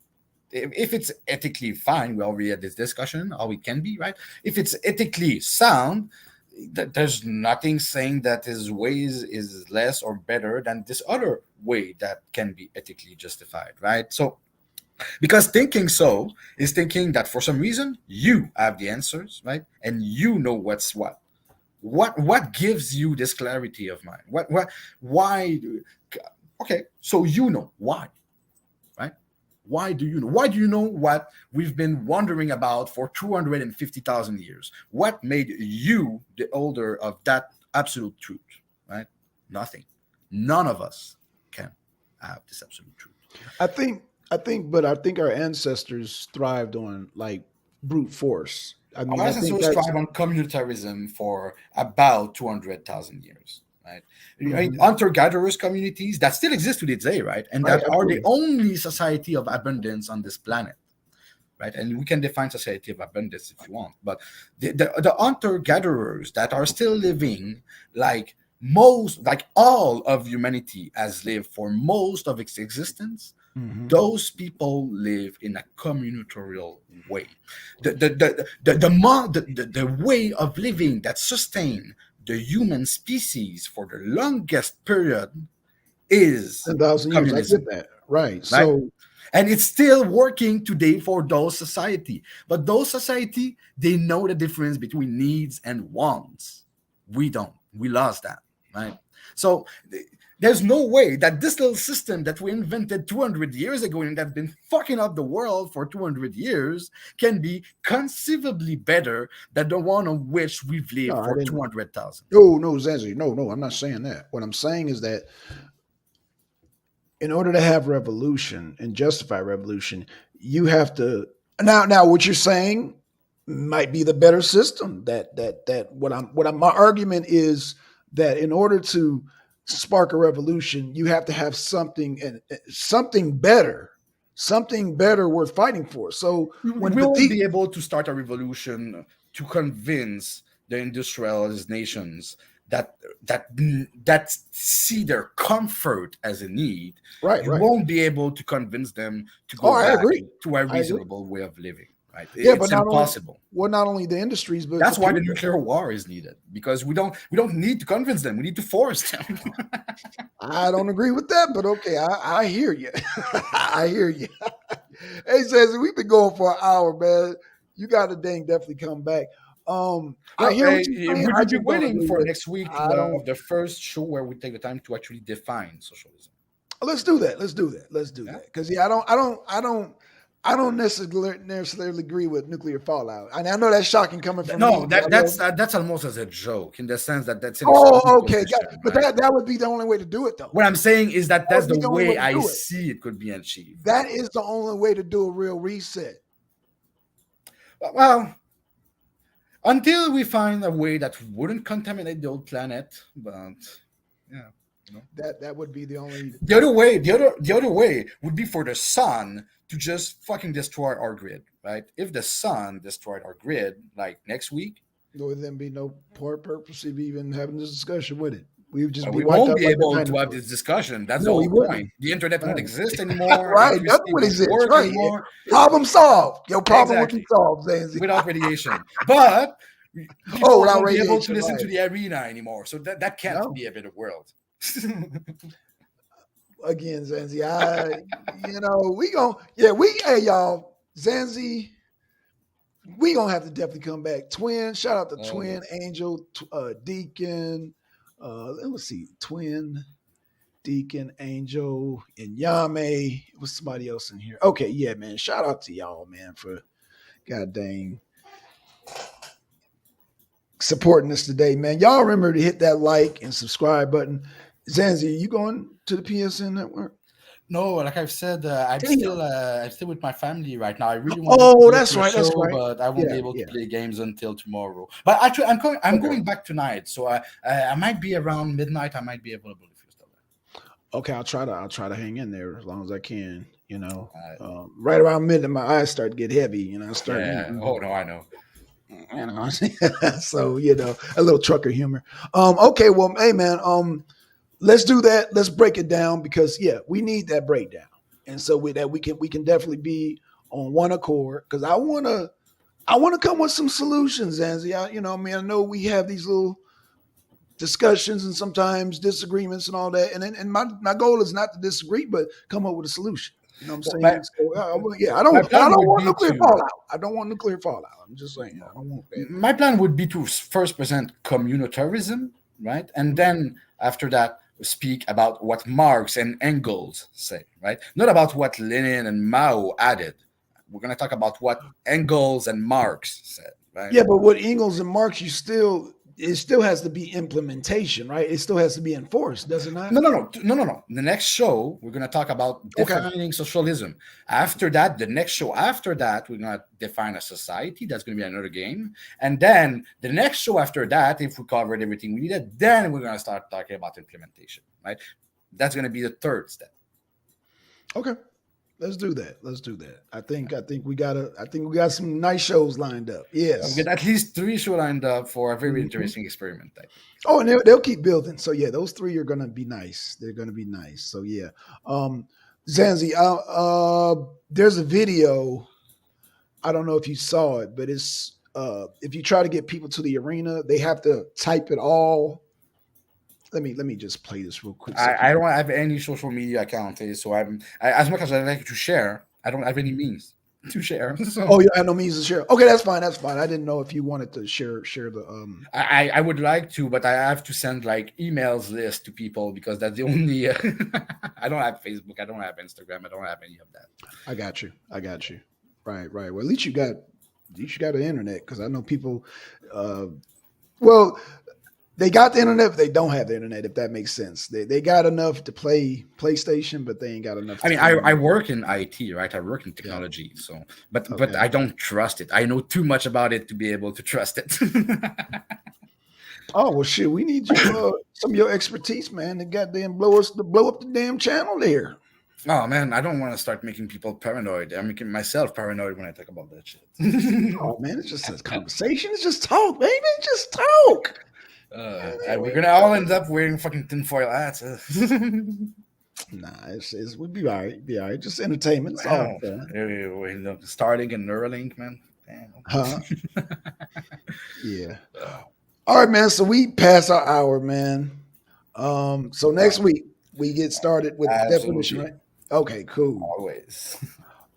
if it's ethically fine, we already had this discussion, how it can be, right? If it's ethically sound, there's nothing saying that his ways is less or better than this other way that can be ethically justified, right? So because thinking so is thinking that for some reason you have the answers, right? And you know what's what. What gives you this clarity of mind? What why okay, so you know why, right? Why do you know? Why do you know what we've been wondering about for 250,000 years? What made you the holder of that absolute truth, right? Nothing. None of us can have this absolute truth. I think, but I think our ancestors thrived on like brute force. I mean, Our I think ancestors that's, tried on communitarism for about 200,000 years, right? I mean, mhm. hunter-gatherers communities that still exist to this day, right? And Right, that are the absolutely. only society of abundance on this planet, right? And we can define society of abundance if you want, but the hunter-gatherers that are still living like all of humanity has lived for most of its existence, Mhm. those people live in a communitarial way. The way of living that sustained the human species for the longest period is 10,000 years. I get communism, that. Right. right? So, And it's still working today for those society. But those society, they know the difference between needs and wants. We don't. We lost that, right? So there's no way that this little system that we invented 200 years ago and that's been fucking up the world for 200 years can be conceivably better than the one on which we've no, lived I for didn't. 200,000. No, Zanzi. No, I'm not saying that. What I'm saying is that in order to have revolution and justify revolution, you have to now what you're saying. might be the better system. My argument is that in order to spark a revolution, you have to have something better worth fighting for. So We when won't Petit, be able to start a revolution to convince the industrialized nations that that see their comfort as a need. right, You right. won't be able to convince them to Oh, go I back agree. to a I agree. reasonable way of living. Right? Yeah, but It's impossible. not only the industries, but That's the why the people. nuclear war is needed, because we don't need to convince them. We need to force them. I don't agree with that, but okay, I hear you. I hear you. Hey, says we've been going for an hour, man. You got to definitely come back. I Well, hear what you're saying. would I you be just don't waiting agree for with. next week to I don't. have the first show where we take the time to actually define socialism? Let's do that. Let's do that. Let's do Yeah. that. Because I don't necessarily agree with nuclear fallout. And I know that's shocking coming from me. No, that's almost as a joke in the sense that that's an extreme Oh, okay, position, but right? that would be the only way to do it, though. What I'm saying is that That that's would be the the only way way to I do it. see it could be achieved. That is the only way to do a real reset. Well, until we find a way that wouldn't contaminate the old planet, but yeah. That would be the only. The other way would be for the sun to just fucking destroy our grid, right? If the sun destroyed our grid, like next week, There would then be no purpose of even having this discussion with it. We would just be we wiped won't out be like the able to have dinosaurs. this discussion. That's No, the we whole wouldn't. point. The internet won't Right. exist anymore. Right, Electricity nothing would won't exist. work Right, anymore problem solved. Your problem would be Exactly. solved, Zanzi. without radiation. But people Oh, without won't be able to radiation, listen to right. the arena anymore. So that can't No. be a better world. Again, Zanzi, hey y'all, Zanzi, we gonna have to definitely come back. Twin, shout out to Oh, Twin, Angel, Deacon. Let's see, Twin, Deacon, Angel, and Yame. Was somebody else in here? Okay, yeah, man. Shout out to y'all, man, for god dang supporting us today, man. Y'all remember to hit that like and subscribe button. Zanzi, you going to the PSN network? No, like I've said, I'm Damn. still with my family right now. I really wanted Oh, to go that's to a right. That's show, right. but I won't be Yeah, able to yeah. play games until tomorrow. But actually, I'm Okay. going back tonight, so I might be around midnight. I might be available if you're still there. Okay, I'll try to hang in there as long as I can. Uh, Right around midnight, my eyes start to get heavy. I start. Yeah. Oh no, I know. So a little trucker humor. Okay, well, hey man, let's do that. Let's break it down because we need that breakdown, and so with that we can definitely be on one accord because I wanna come with some solutions, Zanzi. I know we have these little discussions and sometimes disagreements and all that, and my goal is not to disagree, but come up with a solution. You know what I'm saying? I don't want nuclear fallout. I don't want nuclear fallout. I'm just saying I don't want that. My plan would be to first present communitarism, right? And then after that, speak about what Marx and Engels say, right? Not about what Lenin and Mao added. We're going to talk about what Engels and Marx said, right? Yeah, but what Engels and Marx, it still has to be implementation, right? It still has to be enforced, does it not? No. The next show, we're going to talk about defining socialism. After that, the next show after that, we're going to define a society. That's going to be another game. And then the next show after that, if we covered everything we needed, then we're going to start talking about implementation, right? That's going to be the third step. Okay. Let's do that. I think we got some nice shows lined up. Yes. We've got at least 3 shows lined up for a very interesting experiment. Oh, and they'll keep building. So those 3 are gonna be nice. They're gonna be nice. So Zanzi, there's a video. I don't know if you saw it, but it's if you try to get people to the arena, they have to type it all. Let me just play this real quick. I don't have any social media account, so as much as I like to share, I don't have any means to share. So. Oh, you have no means to share. Okay, that's fine. I didn't know if you wanted to share the. I would like to, but I have to send like emails list to people because that's the only. I don't have Facebook. I don't have Instagram. I don't have any of that. I got you. Right. Well, at least you got the internet because I know people. Well, They got the internet, but they don't have the internet. If that makes sense, they got enough to play PlayStation, but they ain't got enough. I mean, I work in IT, right? I work in technology, so but Okay. I don't trust it. I know too much about it to be able to trust it. Oh well, shit. We need you, some of your expertise, man. To goddamn blow up the damn channel there. Oh man, I don't want to start making people paranoid. I'm making myself paranoid when I talk about that shit. Oh man, it's just a conversation. It's just talk, baby. Just talk. And we're gonna all end up wearing fucking tinfoil hats. Nah, it's we'll be all right. Be all right. Just entertainment. It's all fun. Starting in Neuralink, man. Damn. Huh? Yeah. All right, man. So we pass our hour, man. So next week we get started with the definition, right? Okay, cool. Always.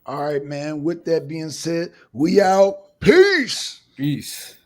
All right, man. With that being said, we out. Peace. Peace.